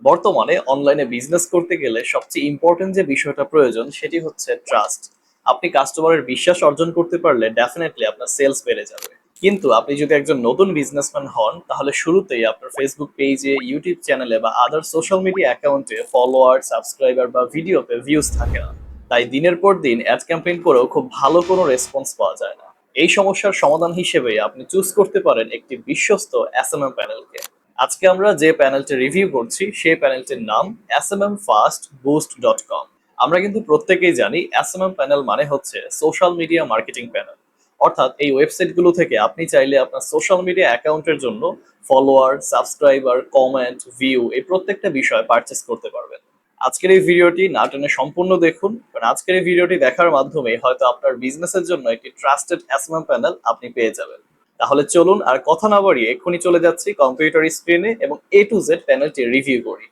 বর্তমানে অনলাইনে বিজনেস করতে গেলে সবচেয়ে ইম্পর্টেন্ট যে বিষয়টা প্রয়োজন সেটি হচ্ছে ট্রাস্ট। আপনি কাস্টমারের বিশ্বাস অর্জন করতে পারলে ডেফিনেটলি আপনার সেলস বেড়ে যাবে। কিন্তু আপনি যদি একজন নতুন বিজনেসম্যান হন তাহলে শুরুতেই আপনার ফেসবুক পেজে, ইউটিউব চ্যানেলে বা আদার সোশ্যাল মিডিয়া অ্যাকাউন্টে ফলোয়ার, সাবস্ক্রাইবার বা ভিডিওতে ভিউজ থাকে না। তাই দিনের পর দিন অ্যাড ক্যাম্পেইন করেও খুব ভালো কোনো রেসপন্স পাওয়া যায় না। এই সমস্যার সমাধান হিসেবে আপনি চুজ করতে পারেন একটি বিশ্বস্ত এসএমএম প্যানেলকে। আজকে আমরা যে প্যানেলটি রিভিউ করছি সেই প্যানেলটির নাম smmfastboost.com। আমরা কিন্তু প্রত্যেকেই জানি এসএমএম প্যানেল মানে হচ্ছে সোশ্যাল মিডিয়া মার্কেটিং প্যানেল। অর্থাৎ এই ওয়েবসাইটগুলো থেকে আপনি চাইলে আপনার সোশ্যাল মিডিয়া অ্যাকাউন্টের জন্য ফলোয়ার, সাবস্ক্রাইবার, কমেন্ট, ভিউ এই প্রত্যেকটা বিষয় পারচেস করতে পারবেন। আজকের এই ভিডিওটি না টেনে সম্পূর্ণ দেখুন, কারণ আজকের এই ভিডিওটি দেখার মাধ্যমে হয়তো আপনার বিজনেসের জন্য একটি ট্রাস্টেড এসএমএম প্যানেল আপনি পেয়ে যাবেন। তাহলে চলুন আর কথা না বাড়িয়ে এক্ষুনি চলে যাচ্ছি কম্পিউটার স্ক্রিনে এবং A to Z প্যানেলটি রিভিউ করি।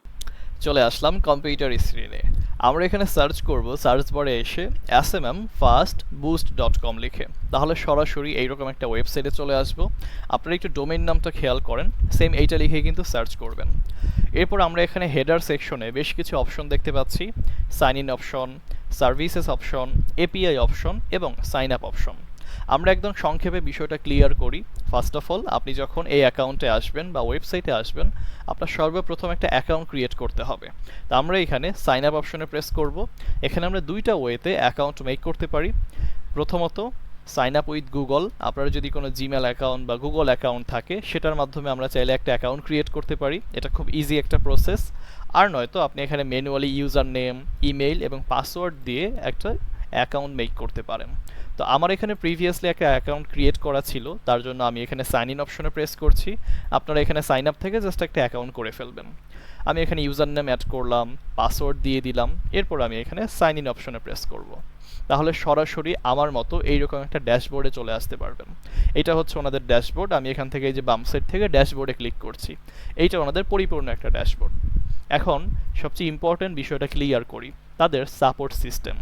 চলে আসলাম কম্পিউটার স্ক্রিনে। আমরা এখানে সার্চ করব, সার্চ বারে এসে smmfastboost.com লিখে, তাহলে সরাসরি এইরকম একটা ওয়েবসাইটে চলে আসব। আপনারা একটু ডোমেইন নামটা খেয়াল করেন, সেম এইটা লিখে কিন্তু সার্চ করবেন। এরপর আমরা এখানে হেডার সেকশনে বেশ কিছু অপশন দেখতে পাচ্ছি। Sign in option, services option, API option এবং সাইন আপ অপশন। আমরা একদম সংক্ষেপে বিষয়টা ক্লিয়ার করি। ফার্স্ট অফ অল, আপনি যখন এই অ্যাকাউন্টে আসবেন বা ওয়েবসাইটে আসবেন, আপনার সর্বপ্রথম একটা অ্যাকাউন্ট ক্রিয়েট করতে হবে। তো আমরা এখানে সাইন আপ অপশনে প্রেস করব। এখানে আমরা দুইটা ওয়েতে অ্যাকাউন্ট মেক করতে পারি। প্রথমত সাইন আপ উইথ গুগল। আপনার যদি কোনো জিমেল অ্যাকাউন্ট বা গুগল অ্যাকাউন্ট থাকে, সেটার মাধ্যমে আমরা চাইলে একটা অ্যাকাউন্ট ক্রিয়েট করতে পারি। এটা খুব ইজি একটা প্রসেস। আর নয়তো আপনি এখানে ম্যানুয়ালি ইউজার নেম, ইমেইল এবং পাসওয়ার্ড দিয়ে একটা অ্যাকাউন্ট মেক করতে পারেন। তো আমার এখানে প্রিভিয়াসলি একটা অ্যাকাউন্ট ক্রিয়েট করা ছিল, তার জন্য আমি এখানে সাইন ইন অপশনে প্রেস করছি। আপনারা এখানে সাইন আপ থেকে জাস্ট একটা অ্যাকাউন্ট করে ফেলবেন। আমি এখানে ইউজার নেম অ্যাড করলাম, পাসওয়ার্ড দিয়ে দিলাম, এরপর আমি এখানে সাইন ইন অপশনে প্রেস করব। তাহলে সরাসরি আমার মতো এইরকম একটা ড্যাশবোর্ডে চলে আসতে পারবেন। এটা হচ্ছে ওনাদের ড্যাশবোর্ড। আমি এখান থেকে এই যে বাম সাইড থেকে ড্যাশবোর্ডে ক্লিক করছি। এইটা ওনাদের পরিপূর্ণ একটা ড্যাশবোর্ড। এখন সবচেয়ে ইম্পর্টেন্ট বিষয়টা ক্লিয়ার করি, তাদের সাপোর্ট সিস্টেম।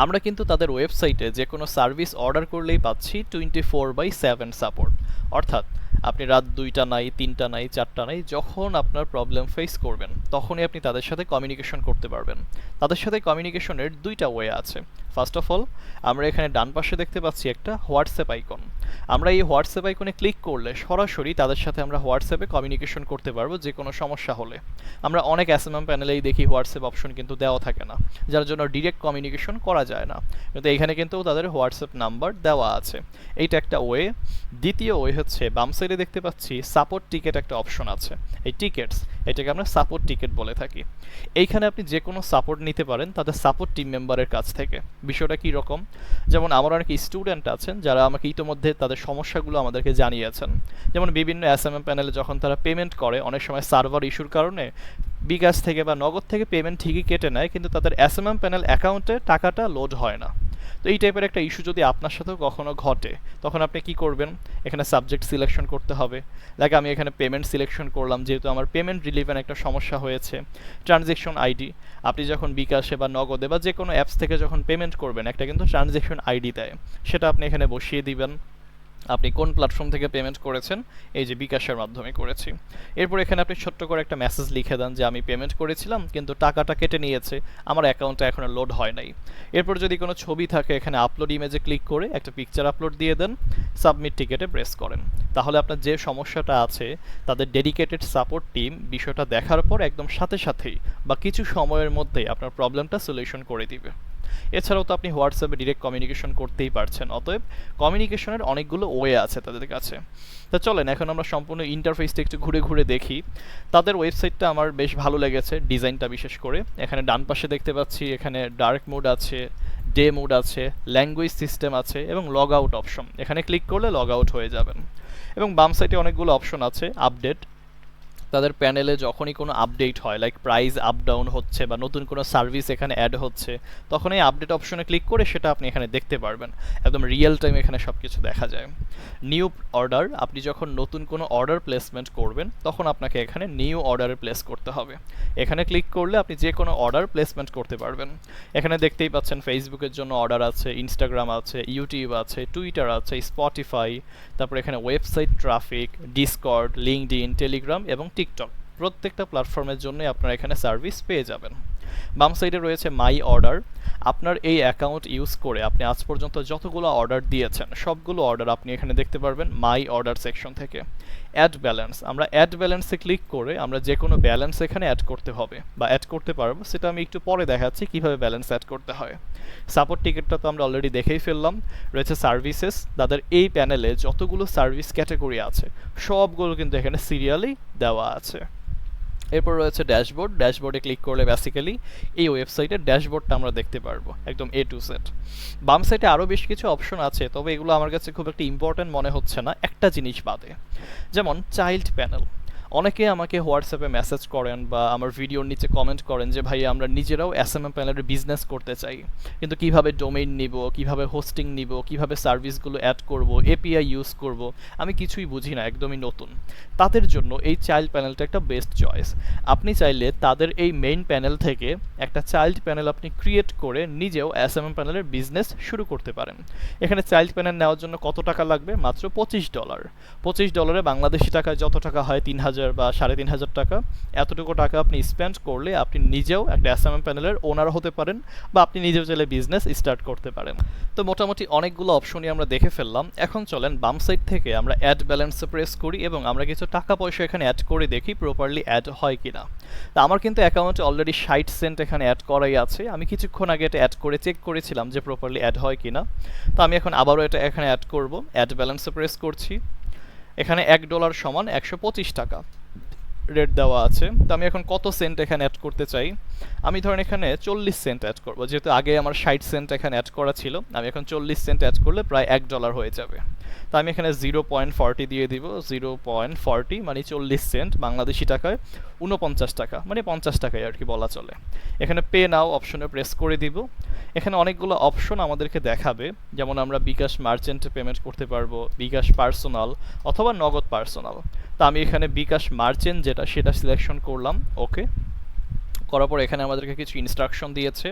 আমরা কিন্তু তাদের ওয়েবসাইটে যে কোনো সার্ভিস অর্ডার করলেই পাচ্ছি 24/7 সাপোর্ট। অর্থাৎ আপনি রাত 2টা নাই, 3টা নাই, 4টা নাই, যখন আপনার প্রবলেম ফেস করবেন তখনই আপনি তাদের সাথে কমিউনিকেশন করতে পারবেন। তাদের সাথে কমিউনিকেশনের দুইটা ওয়ে আছে। ফার্স্ট অফ অল, আমরা এখানে ডান পাশে দেখতে পাচ্ছি একটা হোয়াটসঅ্যাপ আইকন। আমরা এই হোয়াটসঅ্যাপ আইকনে ক্লিক করলে সরাসরি তাদের সাথে আমরা হোয়াটসঅ্যাপে কমিউনিকেশন করতে পারবো যে কোনো সমস্যা হলে। আমরা অনেক এসএমএম প্যানেলেই দেখি হোয়াটসঅ্যাপ অপশন কিন্তু দেওয়া থাকে না, যার জন্য ডিরেক্ট কমিউনিকেশন করা যায় না। কিন্তু এখানে কিন্তু তাদের হোয়াটসঅ্যাপ নাম্বার দেওয়া আছে। এইটা একটা ওয়ে। দ্বিতীয় ওয়ে হচ্ছে, বাম সাইডে দেখতে পাচ্ছি সাপোর্ট টিকেট একটা অপশন আছে। এই টিকেটস, এটাকে আমরা সাপোর্ট টিকেট বলে থাকি। এইখানে আপনি যে কোনো সাপোর্ট নিতে পারেন তাদের সাপোর্ট টিম মেম্বারের কাছ থেকে। বিষয়টা কী রকম, যেমন আমার অনেক স্টুডেন্ট আছেন যারা আমাকে ইতোমধ্যে তাদের সমস্যাগুলো আমাদেরকে জানিয়েছেন। যেমন বিভিন্ন এসএমএম প্যানেলে যখন তারা পেমেন্ট করে, অনেক সময় সার্ভার ইস্যুর কারণে বিকাশ থেকে বা নগদ থেকে পেমেন্ট ঠিকই কেটে নেয়, কিন্তু তাদের এসএমএম প্যানেল অ্যাকাউন্টে টাকাটা লোড হয় না। তো এই টাইপের একটা ইস্যু যদি আপনার সাথেও কখনো ঘটে, তখন আপনি কি করবেন? এখানে সাবজেক্ট সিলেকশন করতে হবে। লাইক আমি এখানে পেমেন্ট সিলেকশন করলাম, যেহেতু আমার পেমেন্ট রিলিভেন একটা সমস্যা হয়েছে। ট্রানজ্যাকশন আইডি, আপনি যখন বিকাশে বা নগদে বা যে কোনো অ্যাপস থেকে যখন পেমেন্ট করবেন, একটা কিন্তু ট্রানজ্যাকশন আইডি দেয়, সেটা আপনি এখানে বসিয়ে দিবেন। আপনি কোন প্ল্যাটফর্ম থেকে পেমেন্ট করেছেন, এই যে বিকাশের মাধ্যমে করেছি। এরপর এখানে আপনি ছোট্ট করে একটা মেসেজ লিখে দেন যে আমি পেমেন্ট করেছিলাম কিন্তু টাকাটা কেটে নিয়েছে, আমার অ্যাকাউন্টে এখনো লোড হয় নাই। এরপর যদি কোনো ছবি থাকে, এখানে আপলোড ইমেজে ক্লিক করে একটা পিকচার আপলোড দিয়ে দেন, সাবমিট টিকেটে প্রেস করেন। তাহলে আপনার যে সমস্যাটা আছে, তাদের ডেডিকেটেড সাপোর্ট টিম বিষয়টা দেখার পর একদম সাথে সাথেই বা কিছু সময়ের মধ্যেই আপনার প্রবলেমটা সলিউশন করে দিবে। এছাড়াও তো আপনি হোয়াটসঅ্যাপে ডিরেক্ট কমিউনিকেশন করতেই পারছেন। অতএব কমিউনিকেশনের অনেকগুলো ওয়ে আছে তাদের কাছে। তো চলেন এখন আমরা সম্পূর্ণ ইন্টারফেসটা একটু ঘুরে ঘুরে দেখি। তাদের ওয়েবসাইটটা আমার বেশ ভালো লেগেছে, ডিজাইনটা বিশেষ করে। এখানে ডান পাশে দেখতে পাচ্ছি এখানে ডার্ক মোড আছে, ডে মোড আছে, ল্যাঙ্গুয়েজ সিস্টেম আছে এবং লগ আউট অপশন। এখানে ক্লিক করলে লগ আউট হয়ে যাবেন। এবং বাম সাইডে অনেকগুলো অপশন আছে। আপডেট, তাদের প্যানেলে যখনই কোনো আপডেট হয়, লাইক প্রাইস আপ ডাউন হচ্ছে বা নতুন কোনো সার্ভিস এখানে অ্যাড হচ্ছে, তখন এই আপডেট অপশনে ক্লিক করে সেটা আপনি এখানে দেখতে পারবেন। একদম রিয়েল টাইম এখানে সব কিছু দেখা যায়। নিউ অর্ডার, আপনি যখন নতুন কোনো অর্ডার প্লেসমেন্ট করবেন তখন আপনাকে এখানে নিউ অর্ডারে প্লেস করতে হবে। এখানে ক্লিক করলে আপনি যে কোনো অর্ডার প্লেসমেন্ট করতে পারবেন। এখানে দেখতেই পাচ্ছেন ফেসবুকের জন্য অর্ডার আছে, ইনস্টাগ্রাম আছে, ইউটিউব আছে, টুইটার আছে, স্পটিফাই, তারপর এখানে website traffic, Discord, LinkedIn, Telegram এবং টিকটক। প্রত্যেকটা প্ল্যাটফর্মের জন্যই আপনারা এখানে সার্ভিস পেয়ে যাবেন। বাম সাইডে রয়েছে মাই অর্ডার। আপনার এই অ্যাকাউন্ট ইউজ করে আপনি আজ পর্যন্ত যতগুলো অর্ডার দিয়েছেন সবগুলো অর্ডার আপনি এখানে দেখতে পারবেন মাই অর্ডার সেকশন থেকে। অ্যাড ব্যালেন্স, আমরা অ্যাড ব্যালেন্সে ক্লিক করে আমরা যে কোনো ব্যালেন্স এখানে অ্যাড করতে হবে বা অ্যাড করতে পারবো, সেটা আমি একটু পরে দেখাচ্ছি কিভাবে ব্যালেন্স অ্যাড করতে হয়। সাপোর্ট টিকেটটা তো আমরা অলরেডি দেখেই ফেললাম। রয়েছে সার্ভিসেস, তাদের এই প্যানেলে যতগুলো সার্ভিস ক্যাটাগরি আছে সবগুলো কিন্তু এখানে সিরিয়ালি দেওয়া আছে। এরপর রয়েছে ড্যাশবোর্ড। ড্যাশবোর্ডে ক্লিক করলে বেসিক্যালি এই ওয়েবসাইটের ড্যাশবোর্ডটা আমরা দেখতে পারবো একদম এ টু জেড। বাম সাইডে আরও বেশ কিছু অপশন আছে, তবে এগুলো আমার কাছে খুব একটা ইম্পর্ট্যান্ট মনে হচ্ছে না একটা জিনিস বাদে, যেমন চাইল্ড প্যানেল। অনেকে আমাকে হোয়াটসঅ্যাপে মেসেজ করেন বা আমার ভিডিওর নিচে কমেন্ট করেন যে ভাই আমরা নিজেরাও এসএমএম প্যানেলের বিজনেস করতে চাই, কিন্তু কিভাবে ডোমেইন নিব, কিভাবে হোস্টিং নিব, কিভাবে সার্ভিসগুলো অ্যাড করব, এপিআই ইউজ করব, আমি কিছুই বুঝি না, একদমই নতুন। তাদের জন্য এই চাইল্ড প্যানেলটা একটা বেস্ট চয়েস। আপনি চাইলে তাদের এই মেইন প্যানেল থেকে একটা চাইল্ড প্যানেল আপনি ক্রিয়েট করে নিজেও এসএমএম প্যানেলের বিজনেস শুরু করতে পারেন। এখানে চাইল্ড প্যানেল নেওয়ার জন্য কত টাকা লাগবে? মাত্র $25। $25 বাংলাদেশি টাকায় যত টাকা হয় 3000 বা 3500 টাকা, এতটুকু টাকা আপনি স্পেন্ড করলে আপনি নিজেও একটা এসএমএম প্যানেলের ওনার হতে পারেন বা আপনি নিজেও চাইলে বিজনেস স্টার্ট করতে পারেন। তো মোটামুটি অনেকগুলো অপশনই আমরা দেখে ফেললাম। এখন চলেন বাম সাইড থেকে আমরা অ্যাড ব্যালেন্সে প্রেস করি এবং আমরা কিছু টাকা পয়সা এখানে অ্যাড করে দেখি প্রপারলি অ্যাড হয় কিনা। তো আমার কিন্তু অ্যাকাউন্টে অলরেডি 60 সেন্ট এখানে অ্যাড করাই আছে। আমি কিছুক্ষণ আগে এটা অ্যাড করে চেক করেছিলাম যে প্রপারলি অ্যাড হয় কিনা। তো আমি এখন আবারও এটা এখানে অ্যাড করব। অ্যাড ব্যালেন্সে প্রেস করছি। এখানে $1 সমান 125 টাকা রেট দেওয়া আছে। তো আমি এখন কত সেন্ট এখানে অ্যাড করতে চাই? আমি ধরেন এখানে 40 সেন্ট অ্যাড করব, যেহেতু আগে আমার 60 সেন্ট এখানে অ্যাড করা ছিল। আমি এখন 40 সেন্ট অ্যাড করলে প্রায় $1 হয়ে যাবে। তো আমি এখানে 0.40 দিয়ে দিব। 0.40 মানে 40 সেন্ট, বাংলাদেশি টাকায় 49 টাকা, মানে 50 টাকায় আর কি বলা চলে। এখানে পে নাও অপশনে প্রেস করে দিব। এখানে অনেকগুলো অপশন আমাদেরকে দেখাবে, যেমন আমরা বিকাশ মার্চেন্টে পেমেন্ট করতে পারবো, বিকাশ পার্সোনাল অথবা নগদ পার্সোনাল। তো আমি এখানে বিকাশ মার্চেন্ট যেটা সেটা সিলেকশন করলাম। ওকে করার পর এখানে আমাদেরকে কিছু ইনস্ট্রাকশন দিয়েছে।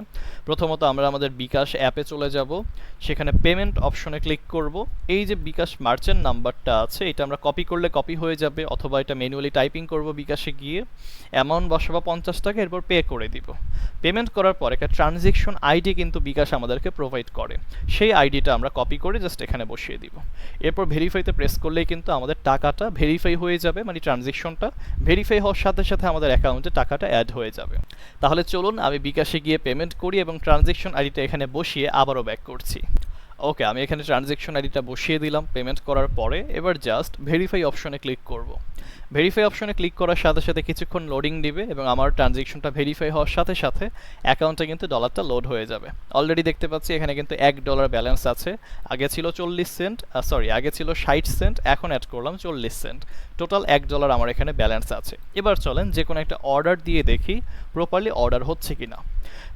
প্রথমত আমরা আমাদের বিকাশ অ্যাপে চলে যাব, সেখানে পেমেন্ট অপশনে ক্লিক করব। এই যে বিকাশ মার্চেন্ট নাম্বারটা আছে এটা আমরা কপি করলে কপি হয়ে যাবে, অথবা এটা ম্যানুয়ালি টাইপিং করব বিকাশে গিয়ে, অ্যামাউন্ট বসাবো 50 টাকা, এরপর পে করে দিব। পেমেন্ট করার পর একটা ট্রানজ্যাকশন আইডি কিন্তু বিকাশ আমাদেরকে প্রোভাইড করে, সেই আইডিটা আমরা কপি করে জাস্ট এখানে বসিয়ে দিব। এরপর ভেরিফাইতে প্রেস করলেই কিন্তু আমাদের টাকাটা ভেরিফাই হয়ে যাবে, মানে ট্রানজ্যাকশনটা ভেরিফাই হওয়ার সাথে সাথে আমাদের অ্যাকাউন্টে টাকাটা অ্যাড হয়ে যাবে। তাহলে চলুন আমি বিকাশে গিয়ে পেমেন্ট করি এবং ট্রানজ্যাকশন আইডিটা এখানে বসিয়ে আবারও ব্যাক করছি। ওকে আমি এখানে ট্রানজ্যাকশন আইডিটা বসিয়ে দিলাম পেমেন্ট করার পরে। এবার জাস্ট ভেরিফাই অপশনে ক্লিক করব। ভেরিফাই অপশনে ক্লিক করার সাথে সাথে কিছুক্ষণ লোডিং দিবে এবং আমার ট্রানজ্যাকশনটা ভেরিফাই হওয়ার সাথে সাথে অ্যাকাউন্টে কিন্তু ডলারটা লোড হয়ে যাবে। অলরেডি দেখতে পাচ্ছি এখানে কিন্তু $1 ব্যালেন্স আছে। আগে ছিল 40 সেন্ট, আগে ছিল 60 সেন্ট, এখন অ্যাড করলাম 40 সেন্ট। টোটাল $1 আমার এখানে ব্যালেন্স আছে। এবার চলেন যে কোনো একটা অর্ডার দিয়ে দেখি প্রপারলি অর্ডার হচ্ছে কিনা।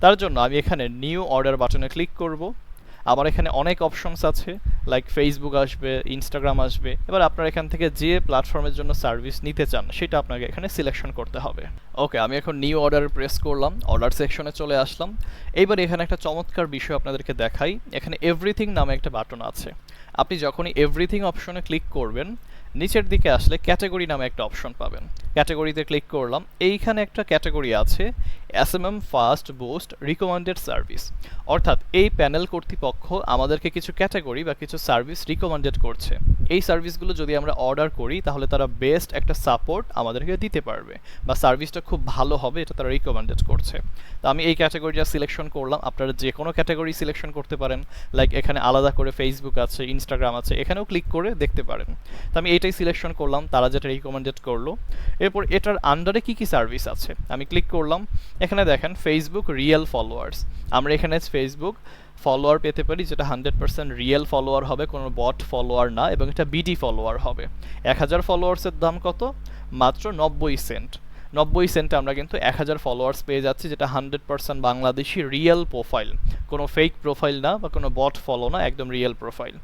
তার জন্য আমি এখানে নিউ অর্ডার বাটনে ক্লিক করব। আমার এখানে অনেক অপশনস আছে, লাইক ফেসবুক আসবে, ইনস্টাগ্রাম আসবে। এবার আপনার এখান থেকে যে প্ল্যাটফর্মের জন্য সার্ভিস নিতে চান সেটা আপনাকে এখানে সিলেকশন করতে হবে। ওকে আমি এখন নিউ অর্ডার প্রেস করলাম, অর্ডার সেকশনে চলে আসলাম। এইবার এখানে একটা চমৎকার বিষয় আপনাদেরকে দেখাই। এখানে এভরিথিং নামে একটা বাটন আছে। আপনি যখনই এভরিথিং অপশনে ক্লিক করবেন নিচের দিকে আসলে ক্যাটাগরি নামে একটা অপশন পাবেন। ক্যাটাগরিতে ক্লিক করলাম। এইখানে একটা ক্যাটাগরি আছে SMM fast boost recommended service, অর্থাৎ এই প্যানেল কর্তৃপক্ষ আমাদেরকে কিছু ক্যাটাগরি বা কিছু সার্ভিস রিকমেন্ডেড করছে। এই সার্ভিসগুলো যদি আমরা অর্ডার করি তাহলে তারা বেস্ট একটা সাপোর্ট আমাদেরকে দিতে পারবে বা সার্ভিসটা খুব ভালো হবে, এটা তারা রিকমেন্ডেড করছে। তো আমি এই ক্যাটাগরিটা সিলেকশন করলাম। আপনারা যে কোনো ক্যাটাগরি সিলেকশন করতে পারেন, লাইক এখানে আলাদা করে ফেসবুক আছে, ইনস্টাগ্রাম আছে, এখানেও ক্লিক করে দেখতে পারেন। তো আমি এটাই সিলেকশন করলাম, তারা যেটা রিকমেন্ডেড করলো। এরপর এটার আন্ডারে কি কি সার্ভিস আছে আমি ক্লিক করলাম। এখানে দেখেন ফেসবুক রিয়েল ফলোয়ার্স, আমরা এখানে ফেসবুক ফলোয়ার পেতে পারি যেটা 100% রিয়েল ফলোয়ার হবে, কোনো বট ফলোয়ার না, এবং এটা বিডি ফলোয়ার হবে। 1000 ফলোয়ার্সের দাম কত? মাত্র 90 সেন্ট। 90 সেন্টে আমরা কিন্তু 1000 ফলোয়ার্স পেয়ে যাচ্ছি, যেটা 100% বাংলাদেশি রিয়েল প্রোফাইল, কোনো ফেক প্রোফাইল না বা কোনো বট ফলো না, একদম রিয়েল প্রোফাইল।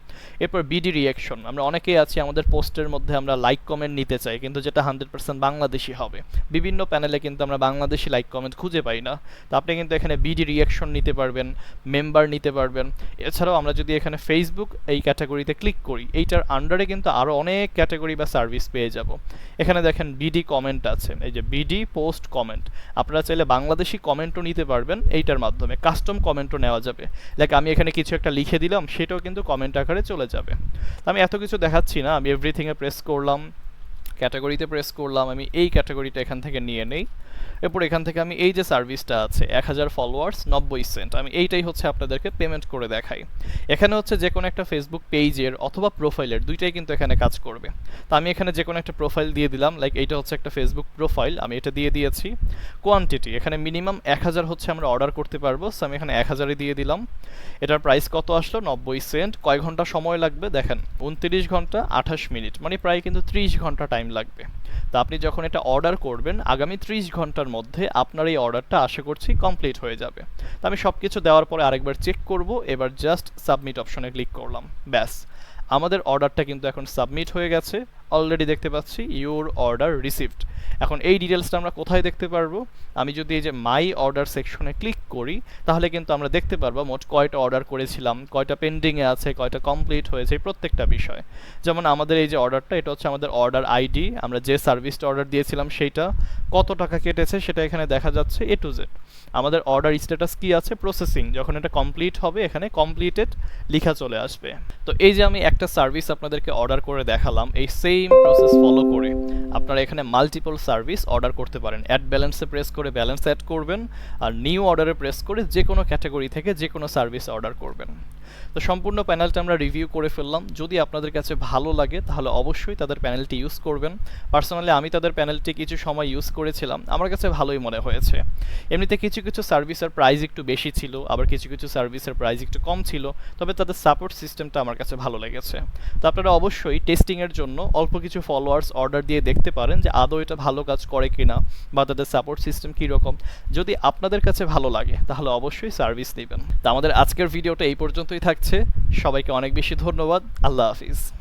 এরপর বিডি রিয়াকশন, আমরা অনেকেই আছি আমাদের পোস্টের মধ্যে আমরা লাইক কমেন্ট নিতে চাই, কিন্তু যেটা 100% বাংলাদেশি হবে। বিভিন্ন প্যানেলে কিন্তু আমরা বাংলাদেশি লাইক কমেন্ট খুঁজে পাই না। তো আপনি কিন্তু এখানে বিডি রিয়াকশন নিতে পারবেন, মেম্বার নিতে পারবেন। এছাড়াও আমরা যদি এখানে ফেসবুক এই ক্যাটাগরিতে ক্লিক করি, এইটার আন্ডারে কিন্তু আরও অনেক ক্যাটাগরি বা সার্ভিস পেয়ে যাব। এখানে দেখেন বিডি কমেন্ট আছে, এই যে বিডি পোস্ট কমেন্ট। আপনারা চাইলে বাংলাদেশি কমেন্টও নিতে পারবেন এইটার মাধ্যমে, কাস্টম কমেন্টও নেওয়া যাবে। লাইক আমি এখানে কিছু একটা লিখে দিলাম, সেটাও কিন্তু কমেন্ট আকারে চলে যাবে। তো আমি এত কিছু দেখাচ্ছি না, আমি এভরিথিংয়ে প্রেস করলাম, ক্যাটাগরিতে প্রেস করলাম, আমি এই ক্যাটাগরিটা এখান থেকে নিয়ে নেই। এরপর এখান থেকে আমি এই যে সার্ভিসটা আছে 1000 ফলোয়ার্স 90 সেন্ট, আমি এইটাই হচ্ছে আপনাদেরকে পেমেন্ট করে দেখাই। এখানে হচ্ছে যে কোনো একটা ফেসবুক পেজের অথবা প্রোফাইলের দুইটাই কিন্তু এখানে কাজ করবে। তো আমি এখানে যে কোনো একটা প্রোফাইল দিয়ে দিলাম, লাইক এইটা হচ্ছে একটা ফেসবুক প্রোফাইল, আমি এটা দিয়ে দিয়েছি। কোয়ান্টিটি এখানে মিনিমাম 1000 হচ্ছে আমরা অর্ডার করতে পারবো, সো আমি এখানে 1000ই দিয়ে দিলাম। এটার প্রাইস কত আসলো 90 সেন্ট। কয় ঘন্টা সময় লাগবে দেখেন, 29 ঘন্টা 28 মিনিট, মানে প্রায় কিন্তু 30 ঘন্টা টাইম লাগবে। তো আপনি যখন এটা অর্ডার করবেন আগামী 30 ঘন্টার মধ্যে আপনার এই অর্ডারটা আশা করছি কমপ্লিট হয়ে যাবে। তো আমি সব কিছু দেওয়ার পরে আরেকবার চেক করব, এবার জাস্ট সাবমিট অপশনে ক্লিক করলাম, ব্যাস আমাদের অর্ডারটা কিন্তু এখন সাবমিট হয়ে গেছে। অলরেডি দেখতে পাচ্ছি ইউর অর্ডার রিসিভড। এখন এই ডিটেলসটা আমরা কোথায় দেখতে পারবো? আমি যদি এই যে মাই অর্ডার সেকশনে ক্লিক করি তাহলে কিন্তু আমরা দেখতে পারবো মোট কয়টা অর্ডার করেছিলাম, কয়টা পেন্ডিংয়ে আছে, কয়টা কমপ্লিট হয়েছে, এই প্রত্যেকটা বিষয়। যেমন আমাদের এই যে অর্ডারটা, এটা হচ্ছে আমাদের অর্ডার আইডি, আমরা যে সার্ভিসটা অর্ডার দিয়েছিলাম সেইটা, কত টাকা কেটেছে সেটা এখানে দেখা যাচ্ছে এ টু জেড। আমাদের অর্ডার স্ট্যাটাস কি আছে, প্রসেসিং, যখন এটা কমপ্লিট হবে এখানে কমপ্লিটেড লেখা চলে আসবে। তো এই যে আমি একটা সার্ভিস আপনাদেরকে অর্ডার করে দেখালাম, এই সেম প্রসেস ফলো করে আপনারা এখানে মাল্টিপল সার্ভিস অর্ডার করতে পারেন। অ্যাড ব্যালেন্সে প্রেস করে ব্যালেন্স অ্যাড করবেন, আর নিউ অর্ডারে প্রেস করে যে কোনো ক্যাটাগরি থেকে যে কোনো সার্ভিস অর্ডার করবেন। তো সম্পূর্ণ প্যানেলটা আমরা রিভিউ করে ফেললাম। যদি আপনাদের কাছে ভালো লাগে তাহলে অবশ্যই তাদের প্যানেলটি ইউজ করবেন। পার্সোনালি আমি তাদের প্যানেলটি কিছু সময় ইউজ করেছিলাম, আমার কাছে ভালোই মনে হয়েছে। এমনিতে কিছু কিছু সার্ভিসের প্রাইস একটু বেশি ছিল, আবার কিছু কিছু সার্ভিসের প্রাইস একটু কম ছিল, তবে তাদের সাপোর্ট সিস্টেমটা আমার কাছে ভালো লেগেছে। তো আপনারা অবশ্যই টেস্টিংয়ের জন্য অল্প কিছু ফলোয়ার্স অর্ডার দিয়ে দেখতে পারেন যে আদৌ এটা ভালো কাজ করে কিনা বা তাদের সাপোর্ট সিস্টেম কীরকম। যদি আপনাদের কাছে ভালো লাগে তাহলে অবশ্যই সার্ভিস নেবেন। তো আমাদের আজকের ভিডিওটা এই পর্যন্তই থাকছে। সবাইকে অনেক বেশি ধন্যবাদ। আল্লাহ হাফিজ।